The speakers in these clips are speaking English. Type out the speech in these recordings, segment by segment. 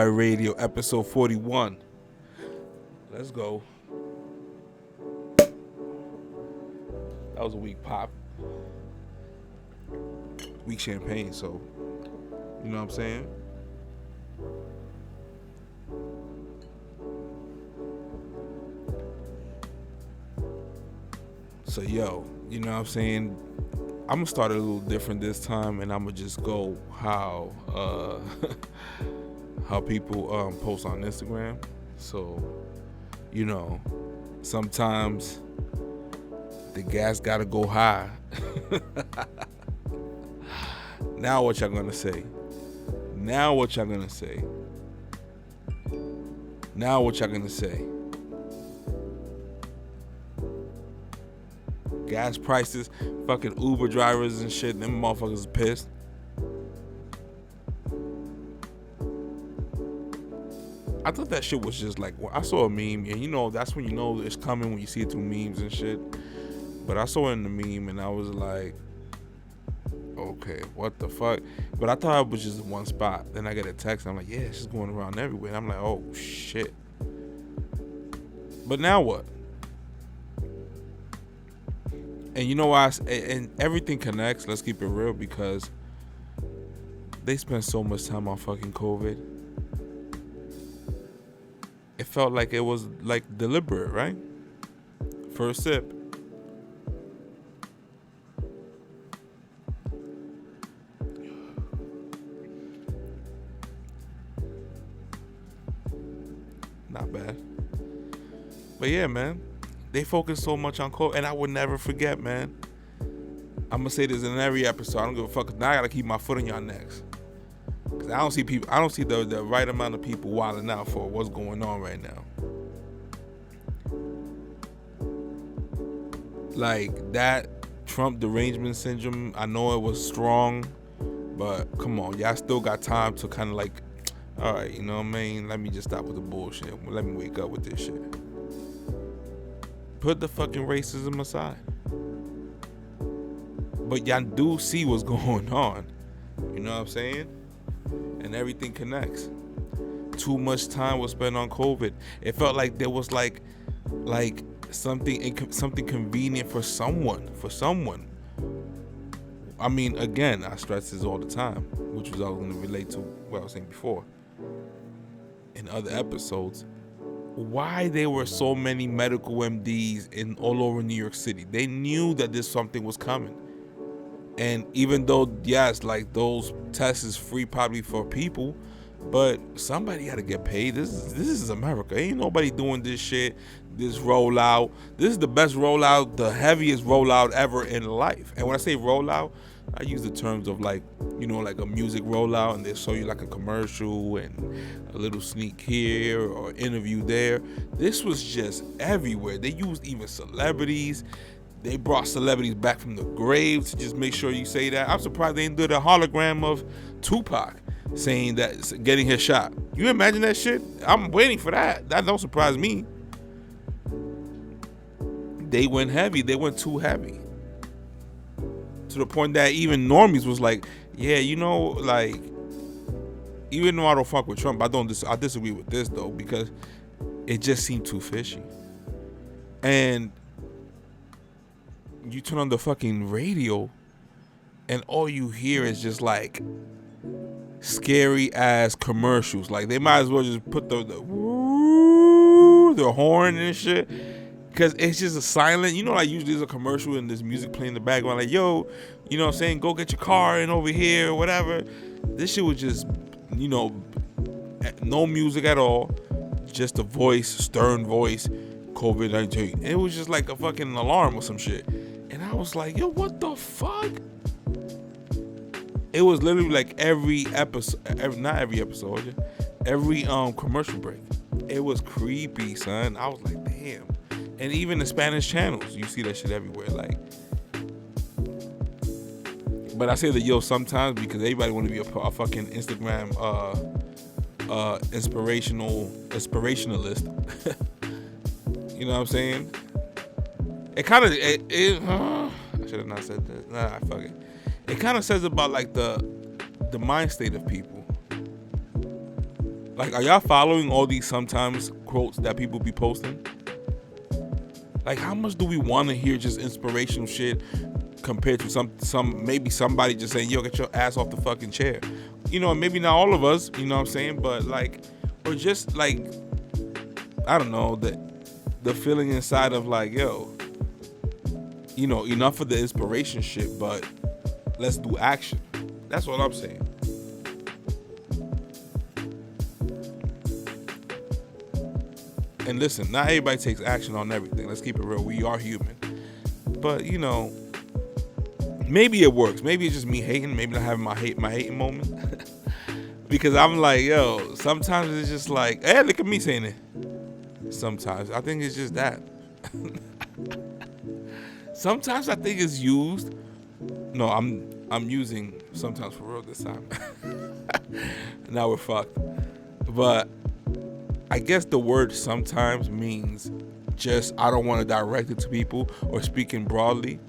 Fire Radio, episode 41. Let's go. That was a weak pop. Weak champagne, so you know what I'm saying? So yo, you know what I'm saying? I'm gonna start a little different this time, and I'm gonna just go how how people post on Instagram. So, you know, sometimes the gas gotta go high. Now what y'all gonna say? Now what y'all gonna say? Now what y'all gonna say? Gas prices, fucking Uber drivers and shit, them motherfuckers is pissed. I thought that shit was just like, I saw a meme, and you know, that's when you know it's coming, when you see it through memes and shit. But I saw it in the meme, and I was like, okay, what the fuck? But I thought it was just one spot. Then I get a text, and I'm like, yeah, it's just going around everywhere. And I'm like, oh, shit. But now what? And you know why? And everything connects. Let's keep it real, because they spent so much time on fucking COVID. It felt like it was like deliberate, right? First sip. Not bad. But yeah, man. They focus so much on COVID, and I would never forget, man. I'm gonna say this in every episode. I don't give a fuck. Now I gotta keep my foot on y'all necks, cause I don't see people. I don't see the right amount of people wilding out for what's going on right now. Like that Trump derangement syndrome. I know it was strong, but come on, y'all still got time to kind of like, all right, you know what I mean? Let me just stop with the bullshit. Let me wake up with this shit. Put the fucking racism aside. But y'all do see what's going on. You know what I'm saying? And everything connects. Too much time was spent on COVID. It felt like there was like something convenient for someone. I mean, again, I stress this all the time, which was I was going to relate to what I was saying before in other episodes. Why there were so many medical MDs in all over New York City. They knew that this something was coming. And even though, yes, like those tests is free probably for people, but somebody had to get paid. This is America. Ain't nobody doing this shit, this rollout. This is the best rollout, the heaviest rollout ever in life. And when I say rollout, I use the terms of like, you know, like a music rollout, and they show you like a commercial and a little sneak here or interview there. This was just everywhere. They used even celebrities. They brought celebrities back from the grave to just make sure you say that. I'm surprised they didn't do the hologram of Tupac saying that, getting his shot. You imagine that shit? I'm waiting for that. That don't surprise me. They went heavy. They went too heavy. To the point that even normies was like, yeah, you know, like, even though I don't fuck with Trump, I disagree with this though, because it just seemed too fishy. And you turn on the fucking radio, and all you hear is just like scary ass commercials. Like they might as well just put the horn and shit. Because it's just a silent, you know, like usually there's a commercial and there's music playing in the background, like, yo, you know what I'm saying, go get your car and over here or whatever. This shit was just, you know, no music at all, just a voice, stern voice, COVID-19. It was just like a fucking alarm or some shit. And I was like, yo, what the fuck? It was literally like every episode, not every episode, every commercial break. It was creepy, son. I was like, damn. And even the Spanish channels, you see that shit everywhere. Like, but I say that yo sometimes because everybody want to be a fucking Instagram inspirationalist. You know what I'm saying? It kind of I should have not said that. Nah, fuck it. It kind of says about like the mind state of people. Like, are y'all following all these sometimes quotes that people be posting? Like, how much do we want to hear just inspirational shit compared to some maybe somebody just saying, yo, get your ass off the fucking chair? You know, maybe not all of us, you know what I'm saying? But like, or just like, I don't know, the feeling inside of like, yo, you know, enough of the inspiration shit, but let's do action. That's what I'm saying. And listen, not everybody takes action on everything. Let's keep it real. We are human. But, you know, maybe it works. Maybe it's just me hating. Maybe not having my hating moment. Because I'm like, yo, sometimes it's just like, hey, look at me saying it. Sometimes. I think it's just that. Sometimes I think it's used. No, I'm using sometimes for real this time. Now we're fucked. But I guess the word sometimes means just I don't want to direct it to people or speaking broadly.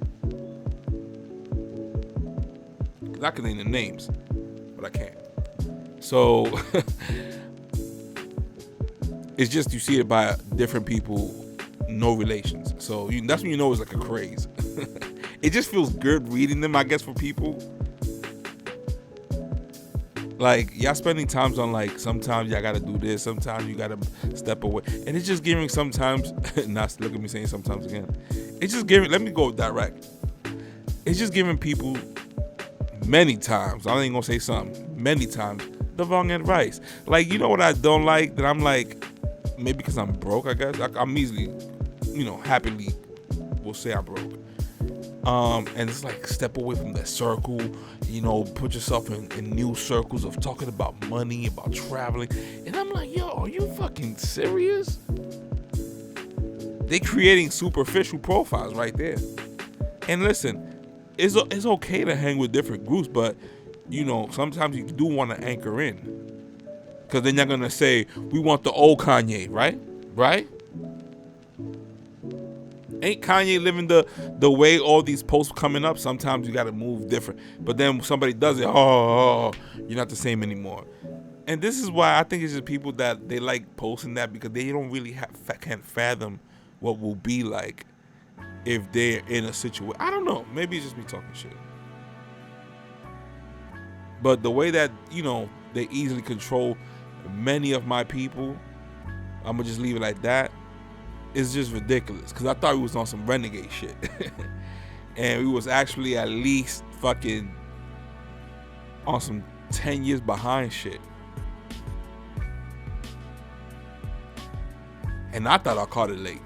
Cause I can name the names, but I can't. So it's just you see it by different people, no relations. So that's when you know it's like a craze. It just feels good reading them, I guess, for people. Like, y'all spending times on like, sometimes y'all gotta do this, sometimes you gotta step away. And it's just giving sometimes, not look at me saying sometimes again. It's just giving, let me go direct. It's just giving people many times, I ain't gonna say some, many times, the wrong advice. Like, you know what I don't like? That I'm like, maybe because I'm broke, I guess. I'm easily, you know, happily will say I'm broke. And it's like step away from that circle, you know, put yourself in new circles of talking about money, about traveling. And I'm like, yo, are you fucking serious? They creating superficial profiles right there. And listen, it's okay to hang with different groups, but you know, sometimes you do want to anchor in. Because then you're going to say, we want the old Kanye, right? Right? Ain't Kanye living the way all these posts coming up? Sometimes you got to move different. But then when somebody does it, oh, you're not the same anymore. And this is why I think it's just people that they like posting that, because they don't really can't fathom what will be like if they're in a situation. I don't know. Maybe it's just me talking shit. But the way that, you know, they easily control many of my people, I'm going to just leave it like that. It's just ridiculous, because I thought we was on some renegade shit. And we was actually at least fucking on some 10 years behind shit. And I thought I caught it late,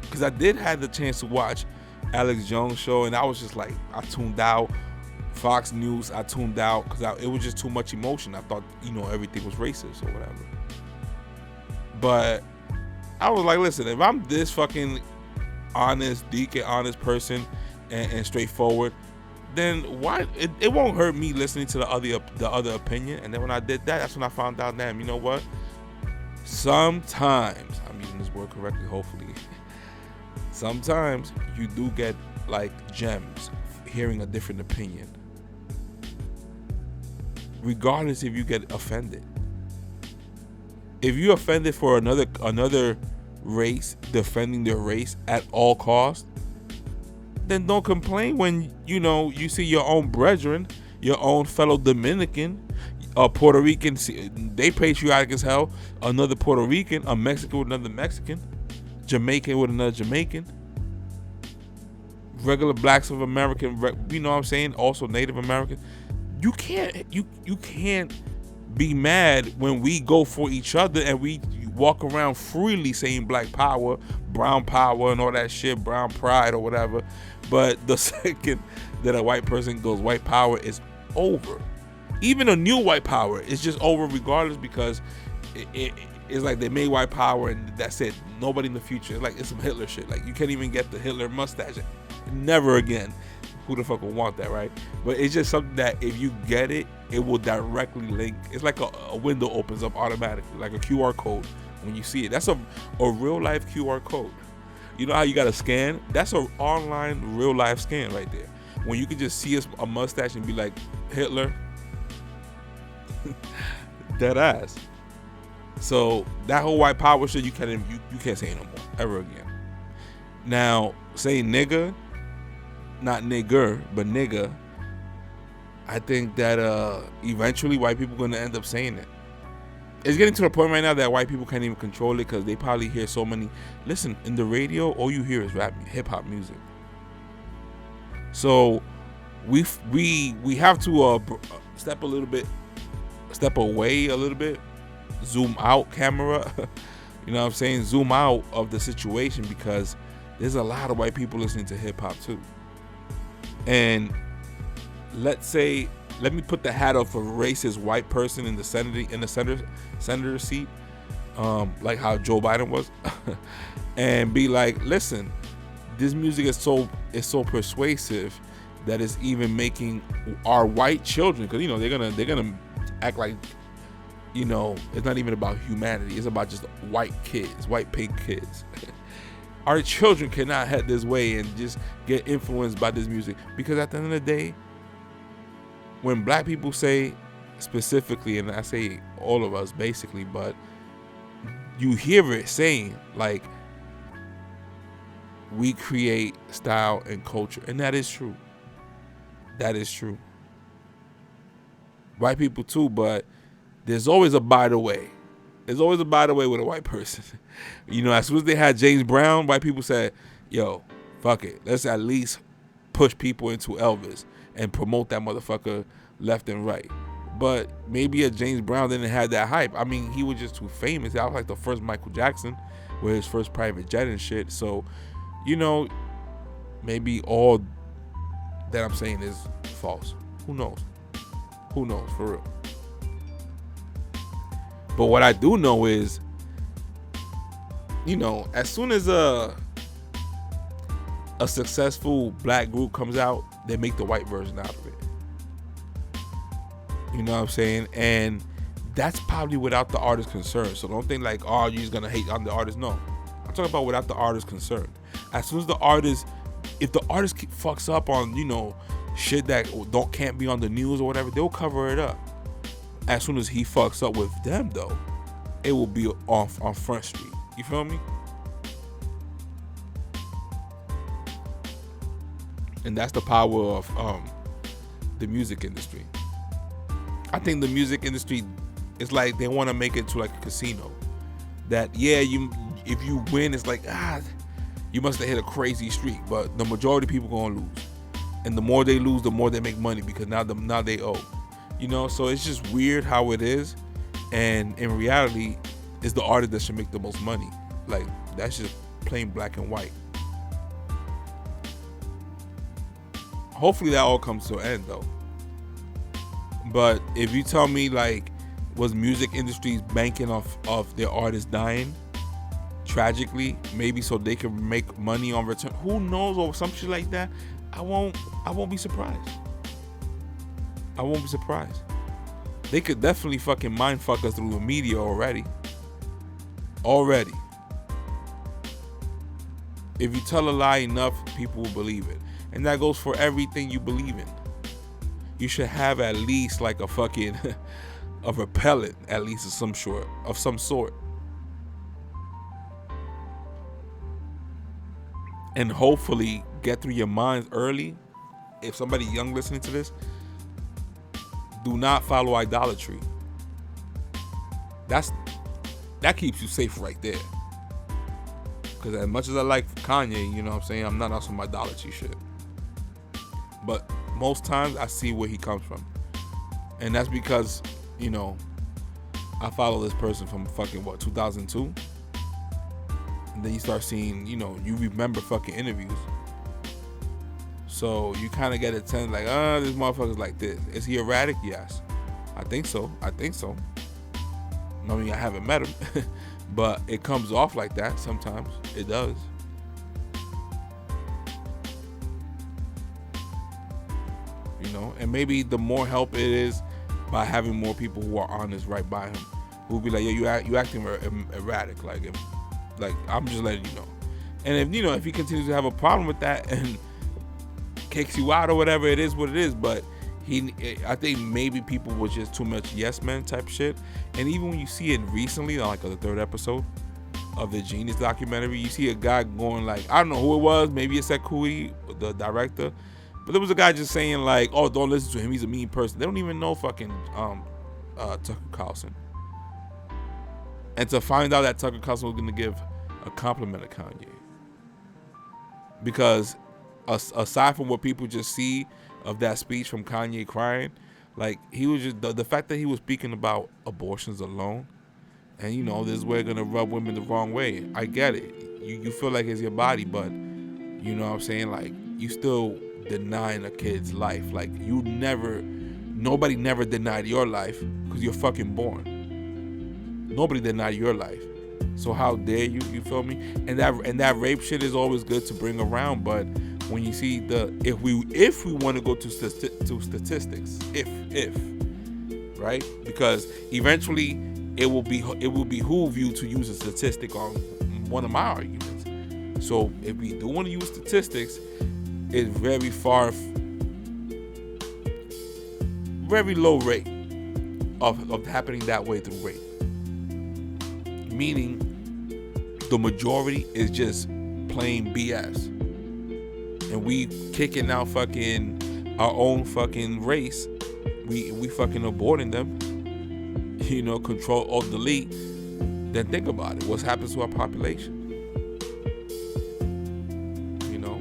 because I did have the chance to watch Alex Jones show, and I was just like, I tuned out. Fox News, I tuned out because it was just too much emotion. I thought, you know, everything was racist or whatever. But I was like, listen, if I'm this fucking honest person and straightforward, then why it won't hurt me listening to the other opinion. And then when I did that, that's when I found out, damn, you know what? Sometimes, I'm using this word correctly, hopefully. Sometimes you do get like gems hearing a different opinion, regardless if you get offended. If you're offended for another race defending their race at all costs, then don't complain when, you know, you see your own brethren, your own fellow Dominican, Puerto Rican, they patriotic as hell, another Puerto Rican, a Mexican with another Mexican, Jamaican with another Jamaican, regular blacks of American, you know what I'm saying, also Native American. You can't be mad when we go for each other and we walk around freely saying black power, brown power, and all that shit, brown pride or whatever. But the second that a white person goes white power, is over. Even a new white power is just over regardless, because it's like they made white power and that's it. Nobody in the future. It's like it's some Hitler shit. Like you can't even get the Hitler mustache. Never again. Who the fuck would want that, right? But it's just something that if you get it, it will directly link. It's like a window opens up automatically, like a QR code when you see it. That's a real life QR code. You know how you got to scan? That's an online real life scan right there. When you can just see a mustache and be like, Hitler. Dead ass. So that whole white power shit, you can't say no more ever again. Now, saying nigga, not nigger, but nigga, I think that eventually white people are gonna end up saying it. It's getting to the point right now that white people can't even control it because they probably hear so many. Listen, in the radio, all you hear is rap, hip hop music. So we have to step away a little bit, zoom out, camera. You know what I'm saying? Zoom out of the situation because there's a lot of white people listening to hip hop too. And let me put the hat of a racist white person in the senator seat, like how Joe Biden was, and be like, listen, this music is so persuasive that it's even making our white children, because they're gonna act like it's not even about humanity, it's about just white pink kids. Our children cannot head this way and just get influenced by this music, because at the end of the day, when black people say specifically, and I say all of us basically, but you hear it saying like, we create style and culture, and that is true. That is true. White people too, but there's always a by the way. There's always a by the way with a white person. As soon as they had James Brown, white people said, yo, fuck it. Let's at least push people into Elvis and promote that motherfucker left and right. But maybe a James Brown didn't have that hype. I mean, he was just too famous. That was like the first Michael Jackson with his first private jet and shit. So, maybe all that I'm saying is false. Who knows? Who knows, for real. But what I do know is, as soon as a successful black group comes out, they make the white version out of it. You know what I'm saying? And that's probably without the artist concerned. So don't think like, oh, you're just gonna hate on the artist. No, I'm talking about without the artist concerned. As soon as the artist, if the artist fucks up on shit that can't be on the news or whatever, they'll cover it up. As soon as he fucks up with them, though, it will be on Front Street. You feel me? And that's the power of the music industry. I think the music industry is like they want to make it to like a casino. That if you win, it's like you must have hit a crazy streak, but the majority of people gonna lose, and the more they lose, the more they make money because now they owe. So it's just weird how it is, and in reality, it's the artist that should make the most money. Like that's just plain black and white. Hopefully that all comes to an end though. But if you tell me like, was music industries banking off their artists dying tragically, maybe so they can make money on return, who knows, or some shit like that, I won't be surprised. I won't be surprised. They could definitely fucking mind fuck us through the media already. If you tell a lie enough, people will believe it. And that goes for everything you believe in. You should have at least like a fucking a repellent, at least of some sort. And hopefully get through your minds early. If somebody young listening to this, do not follow idolatry. That keeps you safe right there. Because as much as I like Kanye, you know what I'm saying, I'm not on some idolatry shit. But most times I see where he comes from. And that's because, I follow this person from fucking 2002? And then you start seeing, you remember fucking interviews. So you kind of get a sense like, this motherfucker's like this. Is he erratic? Yes. I think so. I mean, I haven't met him. But it comes off like that sometimes. It does. And maybe the more help it is by having more people who are honest right by him, who'll be like, yo, you acting erratic, like I'm just letting you know. And if he continues to have a problem with that and kicks you out or whatever, it is what it is. But I think maybe people was just too much yes men type shit. And even when you see it recently, on like the third episode of the Genius documentary, you see a guy going like, I don't know who it was, maybe it's Sekui, the director, but there was a guy just saying like, oh, don't listen to him, he's a mean person. They don't even know fucking Tucker Carlson. And to find out that Tucker Carlson was gonna give a compliment to Kanye, because aside from what people just see of that speech from Kanye crying, like he was just the fact that he was speaking about abortions alone, and you know this way gonna rub women the wrong way. I get it. You feel like it's your body, but you know what I'm saying, like you still denying a kid's life. Like nobody never denied your life because you're fucking born. Nobody denied your life. So how dare you? You feel me? And that rape shit is always good to bring around, but when you see if we want to go to statistics, if right, because eventually it will behoove you to use a statistic on one of my arguments. So if we do want to use statistics, it's very low rate of happening that way through rape. Meaning the majority is just plain BS. And we kicking out fucking our own fucking race. We fucking aborting them. You know, control or delete. Then think about it. What's happened to our population? You know?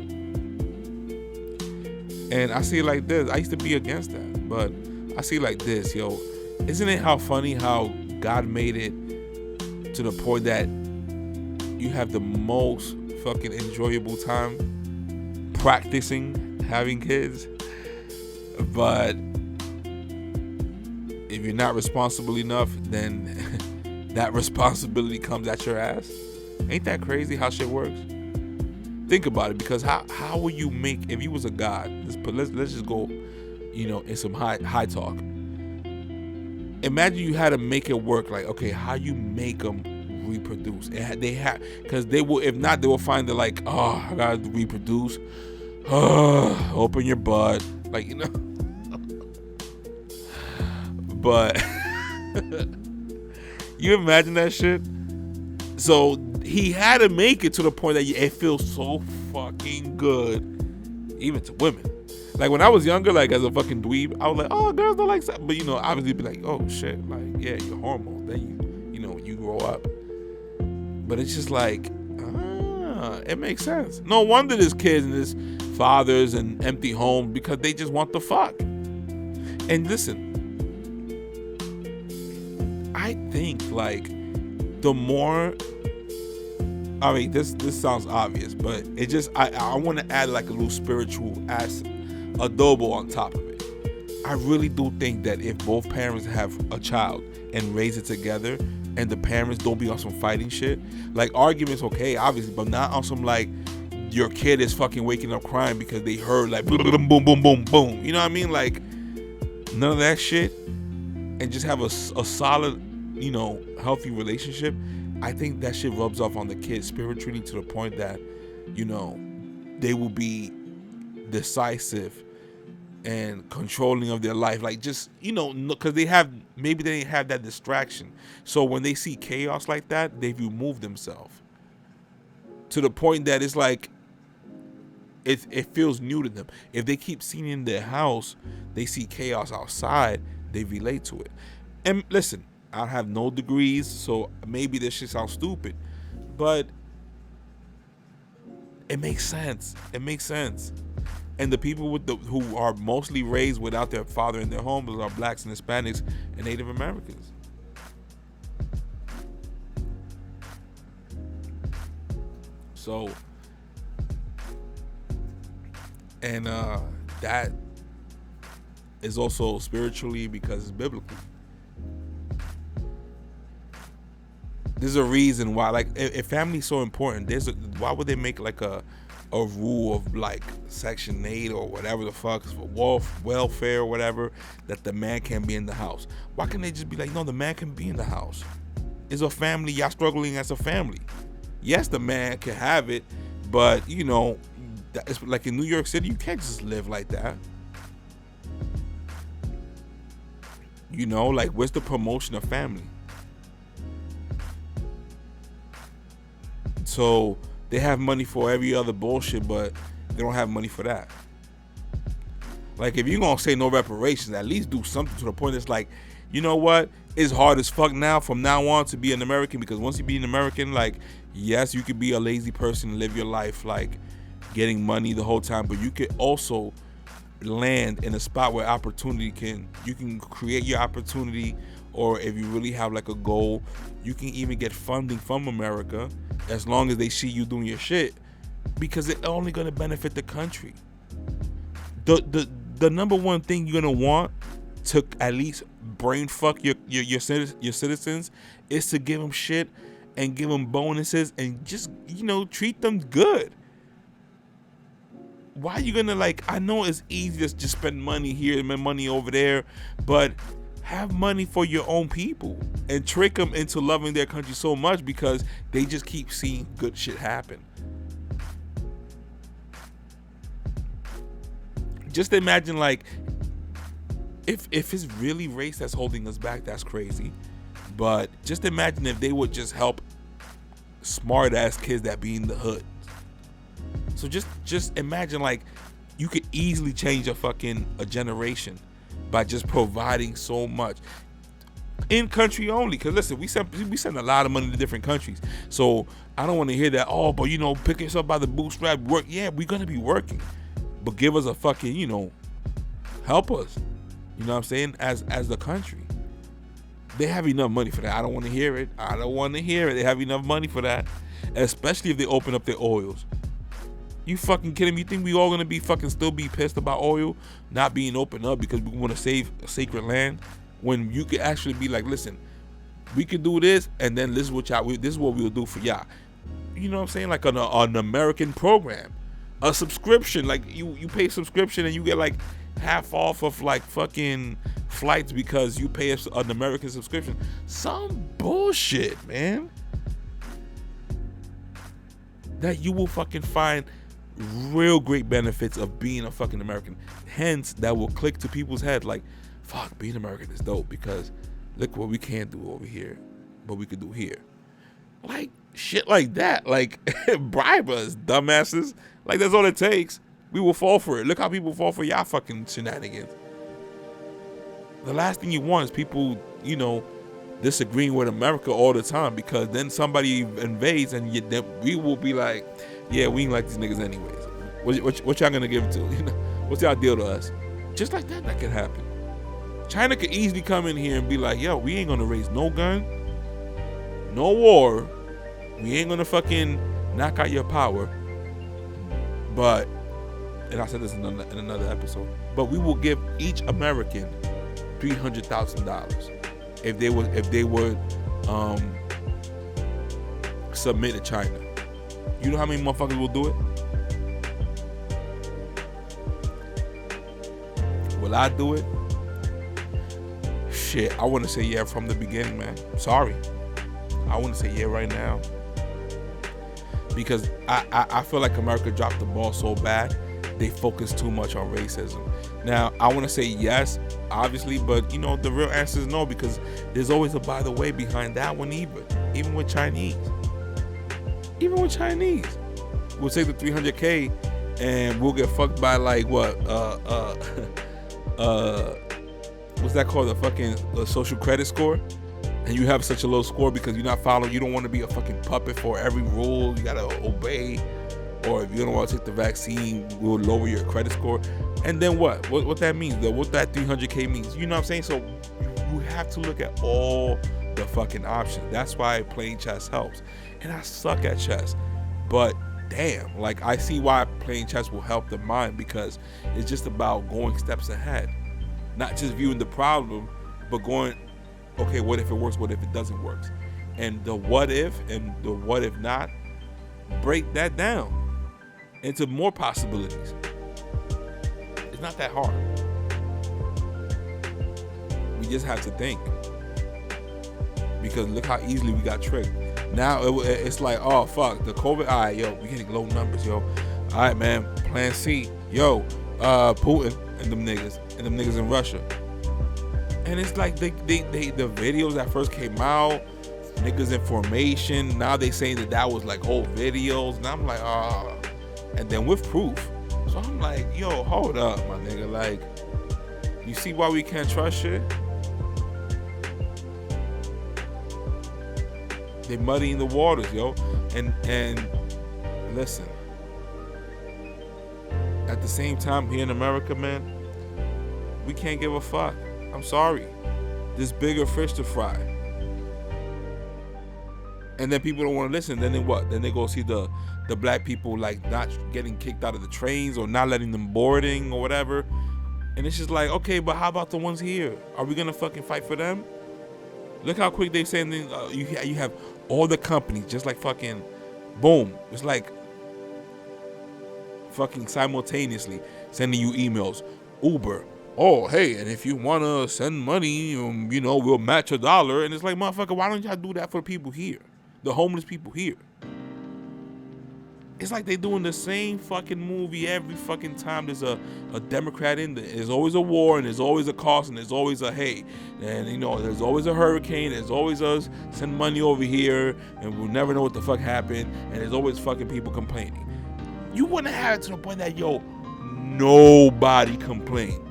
And I see it like this. I used to be against that, but I see it like this, yo. Isn't it how funny how God made it to the point that you have the most fucking enjoyable time practicing having kids, but if you're not responsible enough, then that responsibility comes at your ass. Ain't that crazy how shit works? Think about it, because how would you make, if you was a god, let's just go, you know, in some high talk. Imagine you had to make it work. Like, okay, how you make them reproduce? They have, because they will. If not, they will find that like, oh, I gotta reproduce. Open your butt, like, you know. But you imagine that shit. So he had to make it to the point that it feels so fucking good, even to women. Like when I was younger, like as a fucking dweeb, I was like, oh, girls don't like sex. But you know, obviously be like, oh shit, like yeah, your hormones. Then you grow up. But it's just like, it makes sense. No wonder there's kids and there's fathers and empty homes, because they just want the fuck. And listen, I think like the more, I mean, this sounds obvious, but it just I want to add like a little spiritual adobo on top of it. I really do think that if both parents have a child and raise it together, and the parents don't be on some fighting shit, like arguments, okay, obviously, but not on some like your kid is fucking waking up crying because they heard like boom, boom, boom, boom, boom, boom. You know what I mean? Like none of that shit, and just have a solid, you know, healthy relationship. I think that shit rubs off on the kids spiritually to the point that, you know, they will be decisive and controlling of their life, like just, you know, because they didn't have that distraction. So when they see chaos like that, they've removed themselves to the point that it's like it feels new to them. If they keep seeing in their house, they see chaos outside, they relate to it. And listen, I have no degrees, so maybe this shit sounds stupid, but it makes sense. It makes sense. And the people who are mostly raised without their father in their homes are blacks and Hispanics and Native Americans. So, and that is also spiritually because it's biblical. There's a reason why, like, if family's so important, why would they make like a rule of like Section 8 or whatever the fuck for welfare or whatever, that the man can't be in the house? Why can't they just be like, no, the man can be in the house? It's a family. Y'all struggling as a family. Yes, the man can have it, but you know, it's like in New York City, you can't just live like that. You know, like, where's the promotion of family? So they have money for every other bullshit, but they don't have money for that. Like, if you're gonna say no reparations, at least do something to the point that's like, you know what? It's hard as fuck now from now on to be an American, because once you be an American, like, yes, you could be a lazy person and live your life like getting money the whole time, but you could also land in a spot where you can create your opportunity, or if you really have like a goal, you can even get funding from America as long as they see you doing your shit, because it's only gonna benefit the country. The number one thing you're gonna want to at least brain fuck your citizens is to give them shit and give them bonuses and just, you know, treat them good. Why are you gonna, like, I know it's easy to just spend money here and spend money over there, but have money for your own people and trick them into loving their country so much because they just keep seeing good shit happen. Just imagine, like, if it's really race that's holding us back, that's crazy. But just imagine if they would just help smart ass kids that be in the hood. So just imagine, like, you could easily change a generation by just providing so much in country only. Cause listen, we send a lot of money to different countries. So I don't want to hear that, oh, but you know, pick yourself by the bootstrap, work. Yeah, we're gonna be working, but give us a fucking, you know, help us. You know what I'm saying? As the country. They have enough money for that. I don't want to hear it. They have enough money for that. Especially if they open up their oils. You fucking kidding me? You think we all gonna be fucking still be pissed about oil not being opened up because we want to save a sacred land? When you could actually be like, listen, we could do this, and then this is what we'll do for y'all. You know what I'm saying? Like an American program, a subscription. Like you pay subscription and you get like half off of like fucking flights because you pay an American subscription. Some bullshit, man. That you will fucking find real great benefits of being a fucking American. Hence, that will click to people's head like, fuck, being American is dope because look what we can't do over here, but we could do here. Like, shit like that. Like, bribe us, dumbasses. Like, that's all it takes. We will fall for it. Look how people fall for y'all fucking shenanigans. The last thing you want is people, you know, disagreeing with America all the time, because then somebody invades and then we will be like, yeah, we ain't like these niggas anyways. What y'all gonna give it to? You know, what's y'all deal to us? Just like that could happen. China could easily come in here and be like, yo, we ain't gonna raise no gun, no war. We ain't gonna fucking knock out your power. But, and I said this in another episode, but we will give each American $300,000 if they would submit to China. You know how many motherfuckers will do it? Will I do it? Shit, I want to say yeah from the beginning, man. Sorry, I want to say yeah right now, because I feel like America dropped the ball so bad. They focus too much on racism. Now, I want to say yes, obviously, but you know, the real answer is no, because there's always a by the way behind that one, even with Chinese. Even with Chinese. We'll take the 300K and we'll get fucked by like what? What's that called? The fucking social credit score? And you have such a low score because you're not following, you don't want to be a fucking puppet for every rule you gotta obey. Or if you don't want to take the vaccine, we'll lower your credit score. And then what? What that means, though? What that 300K means? You know what I'm saying? So you have to look at all the fucking options. That's why playing chess helps. And I suck at chess. But damn, like, I see why playing chess will help the mind, because it's just about going steps ahead. Not just viewing the problem, but going, okay, what if it works? What if it doesn't work? And the what if and the what if not, break that down into more possibilities. It's not that hard. We just have to think. Because look how easily we got tricked. Now it's like, oh fuck, the COVID, all right, yo, we getting low numbers, yo. All right, man, plan C, yo, Putin and them niggas in Russia. And it's like they the videos that first came out, niggas information. Now they saying that was like old videos. And I'm like, and then with proof. So I'm like, yo, hold up, my nigga. Like, you see why we can't trust shit? They muddying the waters, yo. And listen, at the same time here in America, man, we can't give a fuck. I'm sorry. There's bigger fish to fry. And then people don't want to listen. Then they what? Then they go see the black people like not getting kicked out of the trains or not letting them boarding or whatever. And it's just like, okay, but how about the ones here? Are we gonna fucking fight for them? Look how quick they saying you have all the companies just like fucking boom. It's like fucking simultaneously sending you emails. Uber. Oh, hey, and if you want to send money, we'll match $1. And it's like, motherfucker, why don't y'all do that for the people here? The homeless people here. It's like they doing the same fucking movie every fucking time there's a Democrat in there. There's always a war, and there's always a cost, and there's always a hey. And, there's always a hurricane. There's always us send money over here, and we'll never know what the fuck happened. And there's always fucking people complaining. You wouldn't have it to the point that, nobody complained.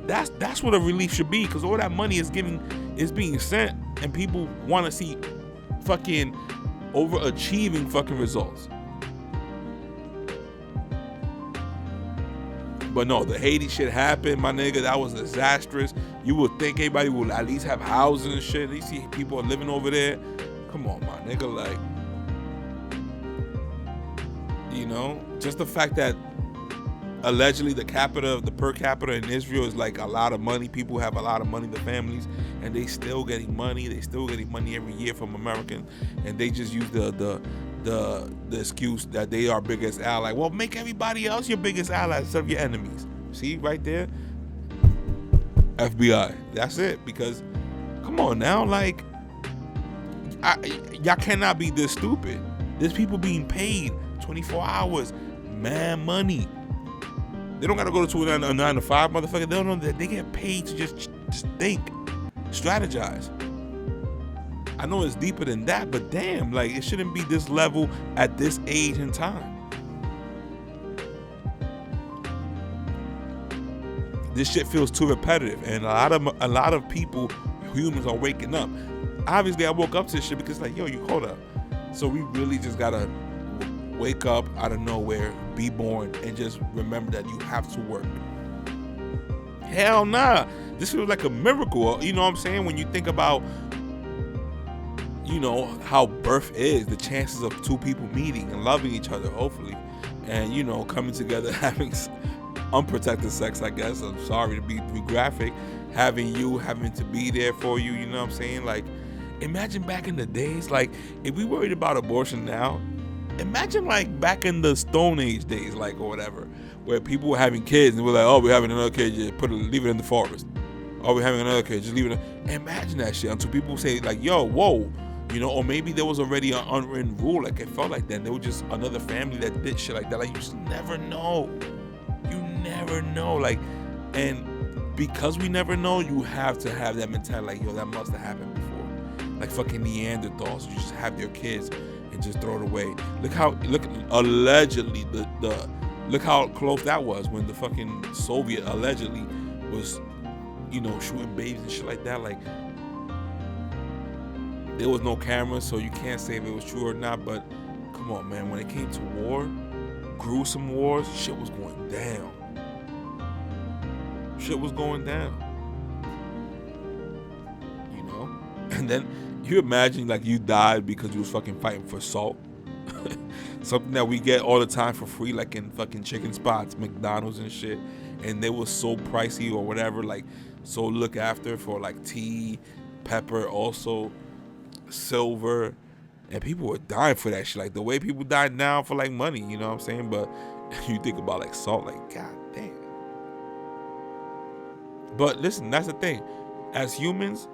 That's what a relief should be, because all that money is being sent, and people want to see fucking overachieving fucking results. But no, the Haiti shit happened, my nigga. That was disastrous. You would think everybody would at least have houses and shit. At least see people are living over there. Come on, my nigga. Like, just the fact that allegedly the per capita in Israel is like a lot of money. People have a lot of money, the families, and they still getting money. They still getting money every year from Americans, and they just use the excuse that they are biggest ally. Well, make everybody else your biggest ally instead of your enemies. See right there, FBI. That's it. Because come on now, like y'all cannot be this stupid. There's people being paid 24 hours, man, money. They don't gotta go to a 9 to 5, motherfucker. They don't know that they get paid to just think, strategize. I know it's deeper than that, but damn, like it shouldn't be this level at this age and time. This shit feels too repetitive, and a lot of people, humans, are waking up. Obviously, I woke up to this shit because like, yo, you hold up. So we really just gotta wake up out of nowhere, be born, and just remember that you have to work. Hell nah. This feels like a miracle. You know what I'm saying? When you think about, how birth is, the chances of two people meeting and loving each other, hopefully, and, coming together, having unprotected sex, I guess. I'm sorry to be graphic. Having to be there for you, you know what I'm saying? Like, imagine back in the days, like, if we worried about abortion now, imagine like back in the Stone Age days, like, or whatever, where people were having kids and we're like, oh, we're having another kid, just leave it in the forest. Oh, we're having another kid, just leave it in. Imagine that shit until people say like, yo, whoa, or maybe there was already an unwritten rule, like it felt like that. There was just another family that did shit like that. Like, you just never know. You never know. Like, and because we never know, you have to have that mentality, like, yo, that must have happened before. Like fucking Neanderthals, you just have their kids and just throw it away. Look allegedly look how close that was when the fucking Soviet allegedly was, shooting babies and shit like that. Like, there was no camera, so you can't say if it was true or not, but come on, man, when it came to war, gruesome wars, shit was going down. Shit was going down. And then you imagine like you died because you was fucking fighting for salt. Something that we get all the time for free, like in fucking chicken spots, McDonald's and shit. And they were so pricey or whatever, like so look after for like tea, pepper, also silver. And people were dying for that shit. Like the way people die now for like money, you know what I'm saying? But you think about like salt, like god damn. But listen, that's the thing. As humans,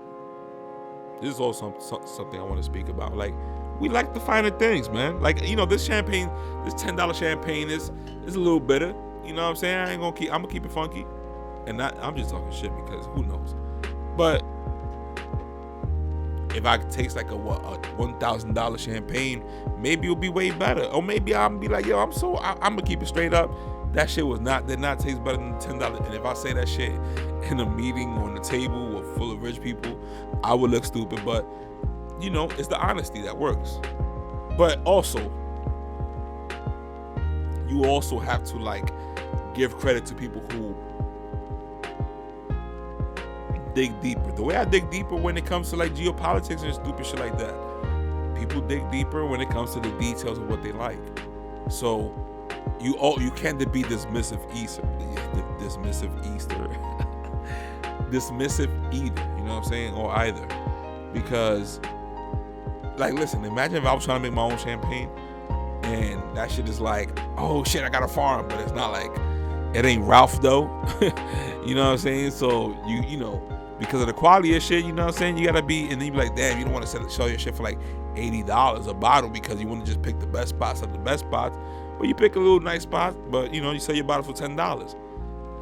this is also something I want to speak about. Like, we like the finer things, man. Like, this champagne, this $10 champagne is a little bitter. You know what I'm saying? I'm gonna keep it funky. And I'm just talking shit because who knows. But if I could taste like a $1,000 champagne, maybe it'll be way better. Or maybe I'm be like, yo, I'm gonna keep it straight up. That shit did not taste better than $10. And if I say that shit in a meeting or on the table or full of rich people, I would look stupid. But you know, it's the honesty that works. But also, you also have to like give credit to people who dig deeper. The way I dig deeper when it comes to like geopolitics and stupid shit like that, people dig deeper when it comes to the details of what they like. So you can't be dismissive eater, you know what I'm saying, or either, because like, listen, imagine if I was trying to make my own champagne and that shit is like, oh shit, I got a farm, but it's not like, it ain't Ralph though. You know what I'm saying? So you know, because of the quality of shit, you know what I'm saying, you gotta be, and then you be like, damn, you don't want to sell your shit for like $80 a bottle because you want to just pick the best spots of the best spots. Well, you pick a little nice spot, but you know, you sell your bottle for $10.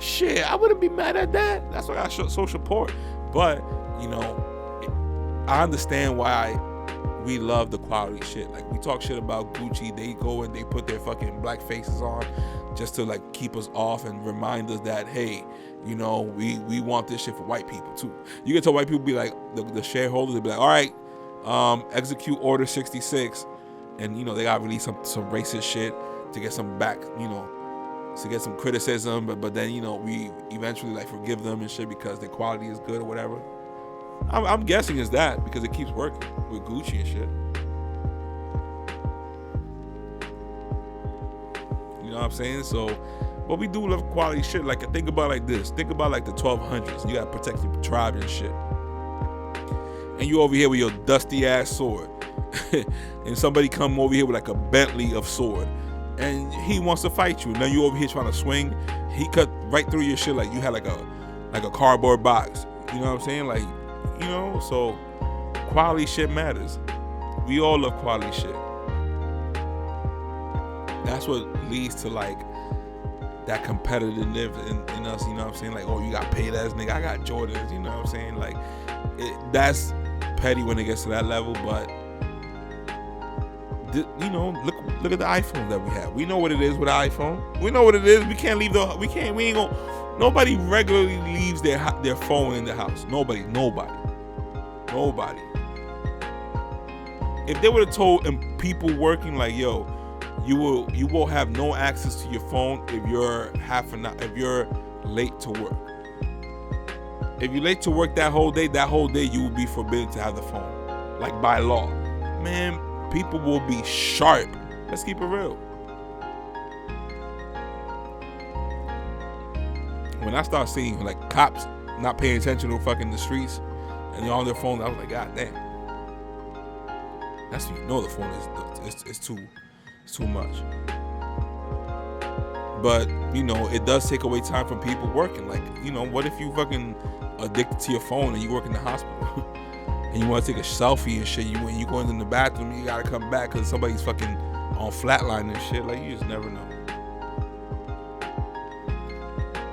Shit, I wouldn't be mad at that. That's why I show support. But you know, I understand why we love the quality shit. Like, we talk shit about Gucci, they go and they put their fucking black faces on just to like keep us off and remind us that, hey, you know, we want this shit for white people too. You can tell white people, be like, the shareholders, they be like, all right, execute order 66, and you know, they gotta release some racist shit to get some back, you know, to get some criticism, but then, you know, we eventually like forgive them and shit because their quality is good or whatever. I'm guessing it's that, because it keeps working with Gucci and shit. You know what I'm saying? So, but we do love quality shit. Like, think about like this. Think about like the 1200s. You gotta protect your tribe and shit. And you over here with your dusty ass sword. And somebody come over here with like a Bentley of sword. And he wants to fight you. Now you over here trying to swing. He cut right through your shit like you had like a cardboard box. You know what I'm saying? Like, you know, so quality shit matters. We all love quality shit. That's what leads to like that competitiveness in us, you know what I'm saying? Like, oh, you got paid ass nigga, I got Jordans, you know what I'm saying? Like, that's petty when it gets to that level, but you know, look at the iPhone that we have. We know what it is with the iPhone. We know what it is. We ain't gonna, nobody regularly leaves their phone in the house. Nobody. If they would have told people working like, yo, you will have no access to your phone if you're late to work. If you're late to work that whole day you will be forbidden to have the phone, like by law. Man, people will be sharp. Let's keep it real. When I start seeing like cops not paying attention to fucking the streets and they're on their phone, I was like, God damn. That's when you know the phone is too much. But you know, it does take away time from people working. Like, you know, what if you fucking addicted to your phone and you work in the hospital and you want to take a selfie and shit? When you go in the bathroom, you gotta come back because somebody's fucking on flatline and shit. Like, you just never know.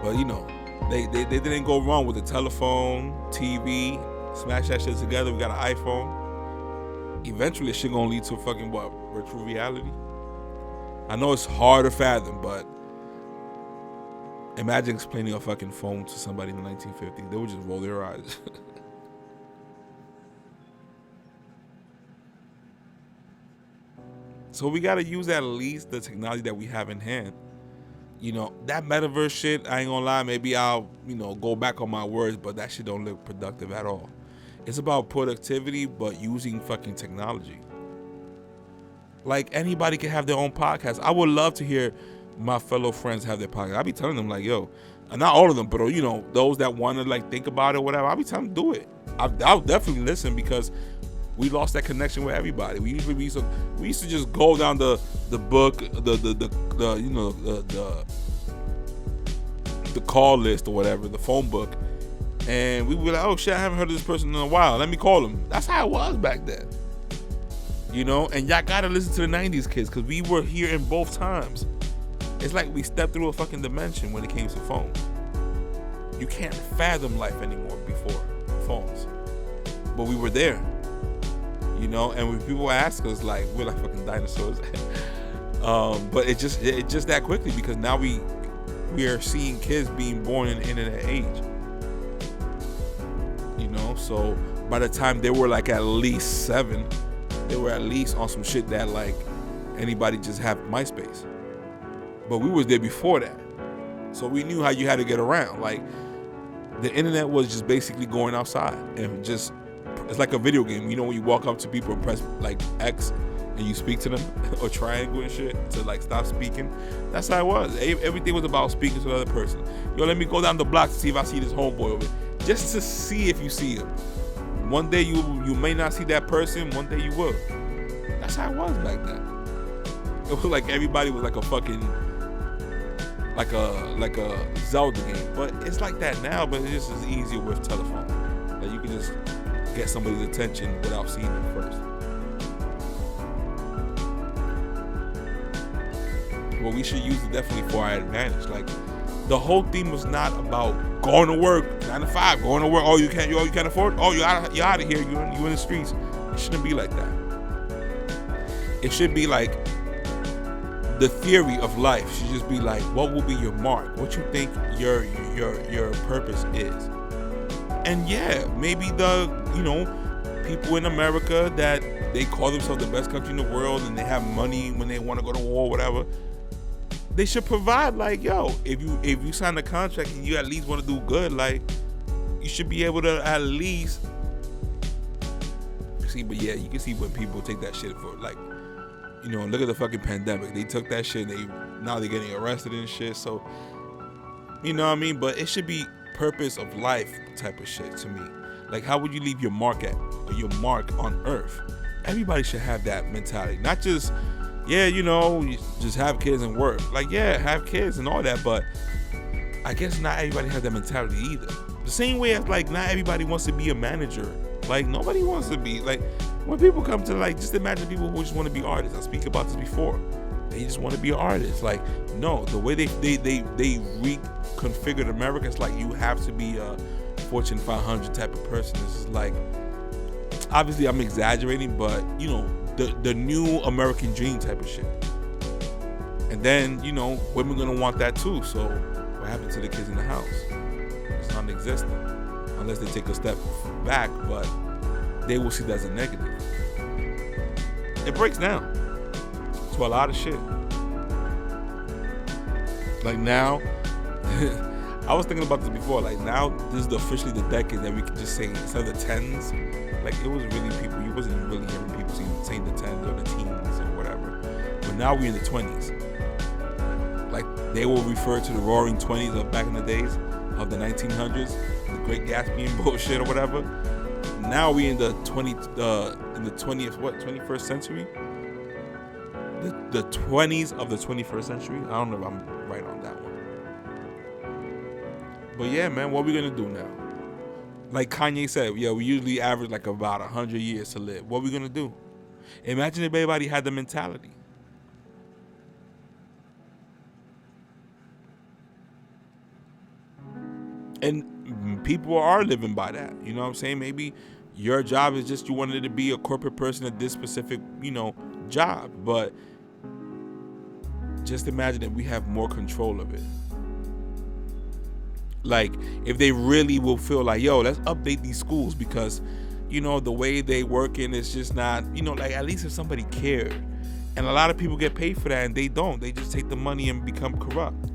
But you know, they didn't go wrong with the telephone, TV, smash that shit together. We got an iPhone. Eventually, this shit gonna lead to fucking what? Virtual reality. I know it's hard to fathom, but imagine explaining a fucking phone to somebody in the 1950s. They would just roll their eyes. So we gotta use at least the technology that we have in hand. You know, that metaverse shit, I ain't gonna lie, maybe I'll, you know, go back on my words, but that shit don't look productive at all. It's about productivity, but using fucking technology. Like, anybody can have their own podcast. I would love to hear my fellow friends have their podcast. I'll be telling them like, yo, not all of them, but you know, those that want to like think about it or whatever, I'll be telling them do it. I'll definitely listen, because we lost that connection with everybody. We used to just go down the book, the you know, the call list or whatever, the phone book, and we were like, oh shit, I haven't heard of this person in a while. Let me call him. That's how it was back then. You know, and y'all gotta listen to the 90s kids, because we were here in both times. It's like we stepped through a fucking dimension when it came to phones. you can't fathom life anymore before phones. But we were there, you know. And when people ask us, like, we're like fucking dinosaurs. But it just that quickly, because now we are seeing kids being born in the internet age, you know. So by the time they were like at least 7, they were at least on some shit that like anybody just have MySpace. But we was there before that, so we knew how you had to get around. Like, the internet was just basically going outside and just, it's like a video game. You know, when you walk up to people and press like X and you speak to them, or triangle and shit to like stop speaking. That's how it was. Everything was about speaking to the other person. Yo, let me go down the block to see if I see this homeboy over, just to see if you see him. One day you may not see that person, one day you will. That's how it was back then. It was like everybody was like a fucking, like a Zelda game. But it's like that now, but it's just as easier with telephone. Like, you can just get somebody's attention without seeing them first. But we should use it definitely for our advantage. Like, the whole theme was not about going to work 9 to 5, going to work. Oh, you can't afford. Oh, you're out of here. You in the streets. It shouldn't be like that. It should be like, the theory of life should just be like, what will be your mark? What you think your purpose is? And yeah, maybe people in America that they call themselves the best country in the world and they have money when they want to go to war, whatever. They should provide, like, yo, if you sign a contract and you at least want to do good, like, you should be able to at least see. But yeah, you can see when people take that shit for, like, you know, look at the fucking pandemic. They took that shit and now they're getting arrested and shit. So, you know what I mean? But it should be purpose of life type of shit to me. Like, how would you leave your mark on earth? Everybody should have that mentality. Not just, yeah, you know, you just have kids and work. Like, yeah, have kids and all that, but I guess not everybody has that mentality either. The same way as, like, not everybody wants to be a manager. Like, nobody wants to be, like, when people come to, like, just imagine people who just want to be artists. I speak about this before. They just want to be artists. Like, no, the way they reconfigured America, it's like you have to be a Fortune 500 type of person. This is like, obviously I'm exaggerating, but, you know, the new American dream type of shit. And then, you know, women gonna want that too. So what happened to the kids in the house? It's non-existent unless they take a step back, but they will see that as a negative. It breaks down to a lot of shit. Like, now, I was thinking about this before. Like, now, this is officially the decade that we can just say, instead of the 10s, like, it was really people, you wasn't really hearing people saying the 10s or the teens or whatever. But now we're in the 20s. Like, they will refer to the roaring 20s of back in the days of the 1900s, the Great Gatsby bullshit or whatever. Now we in the 21st century. The 20s of the 21st century. I don't know if I'm right on that one. But yeah, man, what are we gonna do now? Like Kanye said, yeah, we usually average like about 100 years to live. What are we gonna do? Imagine if everybody had the mentality. And people are living by that. You know what I'm saying? Maybe your job is just you wanted to be a corporate person at this specific, you know, job. But just imagine that we have more control of it. Like, if they really will feel like, yo, let's update these schools because, you know, the way they working is just not, you know, like, at least if somebody cared. And a lot of people get paid for that and they don't. They just take the money and become corrupt.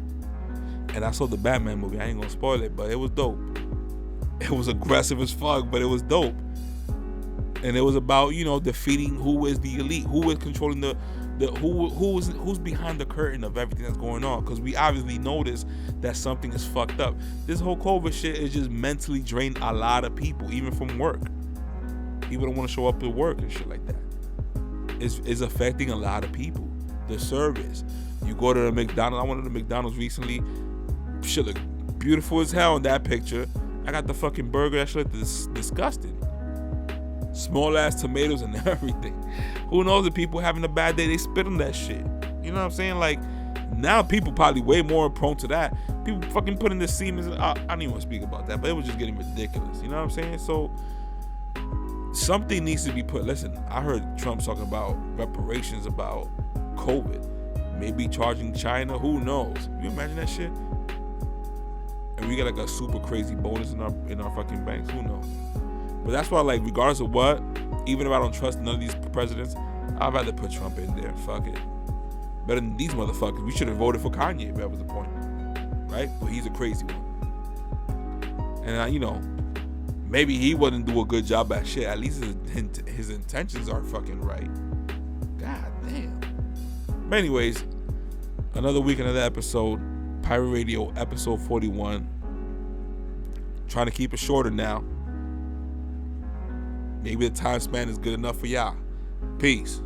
And I saw the Batman movie. I ain't gonna spoil it, but it was dope. It was aggressive as fuck, but it was dope. And it was about, you know, defeating who is the elite, who is controlling who's behind the curtain of everything that's going on. Because we obviously notice that something is fucked up. This whole COVID shit is just mentally drained a lot of people, even from work. People don't want to show up to work and shit like that. It's affecting a lot of people. The service. You go to the McDonald's. I went to the McDonald's recently. Shit look beautiful as hell in that picture. I got the fucking burger. That shit look disgusting. Small ass tomatoes and everything. Who knows if people having a bad day, they spit on that shit. You know what I'm saying? Like, now people probably way more prone to that. People fucking putting the Siemens. I don't even want to speak about that, but it was just getting ridiculous. You know what I'm saying? So something needs to be put. Listen, I heard Trump talking about reparations about COVID. Maybe charging China. Who knows? You imagine that shit? And we get like a super crazy bonus in our fucking banks. Who knows? But that's why, like, regardless of what, even if I don't trust none of these presidents, I'd rather put Trump in there. Fuck it. Better than these motherfuckers. We should have voted for Kanye if that was the point. Right? But he's a crazy one. And, you know, maybe he wouldn't do a good job at shit. At least his intentions are fucking right. God damn. But anyways, another week, another episode. Pirate Radio, episode 41. Trying to keep it shorter now. Maybe the time span is good enough for y'all. Peace.